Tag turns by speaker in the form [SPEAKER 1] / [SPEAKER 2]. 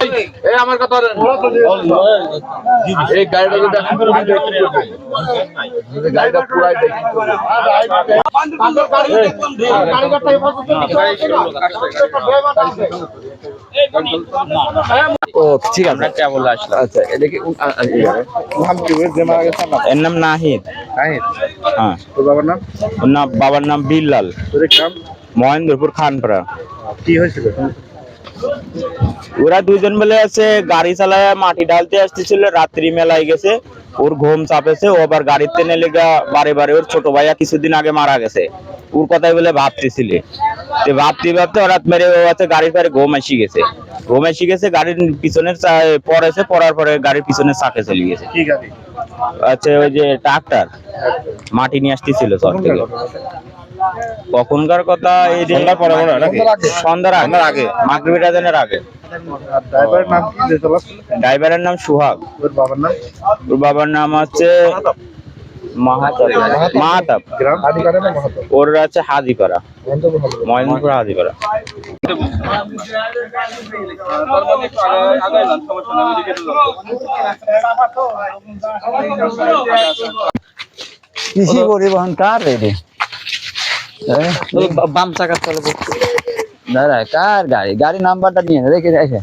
[SPEAKER 1] এই আমার কথা এই গাড়িটা গাড়িটা পুরাই দেখি ও ঠিক আছে আমরা কেবল আসলাম আচ্ছা এদিকে নাম কি যে মারা গেছে এর নাম নাহিদ নাহিদ হ্যাঁ তোর বাবার নাম ওর নাম বাবার নাম বিল্লাল তোর গ্রাম মহেন্দ্রপুর খানপাড়া কি হয়েছিল ওরা দুইজন মিলে আছে গাড়ি চালায় মাটি ঢালতে আসতেছিল রাত্রি মেলায় গেছে ওর ঘুম চাপেছে ও আবার গাড়িতে টেনে লেগা বারে বারে ওর ছোট ভাইয়া কিছুদিন আগে মারা গেছে ওর কথাই বলে ভাবতেছিল ভাবতে ভাবতে হঠাৎ মেরে ও আছে গাড়ির পরে ঘুম এসে গেছে গাড়ির পিছনের পড়েছে পড়ার পরে গাড়ির পিছনের চাকে চলে গেছে কি গাড়ি আচ্ছা ওই যে ট্রাক্টর মাটি নিয়ে আসতেছিল শহর থেকে কখনকার কথা এই সন্ধ্যার আগে মাগরিবের আজানের আগে ড্রাইভারের নাম কি ড্রাইভারের নাম সুহাগ ওর বাবার নাম হচ্ছে মাহাতাব ওর আছে হাজিপাড়া মহেন্দ্রপুর হাজিপাড়া
[SPEAKER 2] কৃষি পরিবহন কার রে
[SPEAKER 3] বাম চাকা চলে
[SPEAKER 2] দাঁড়া কার গাড়ি গাড়ি নাম্বারটা নিয়ে রেখে রেখে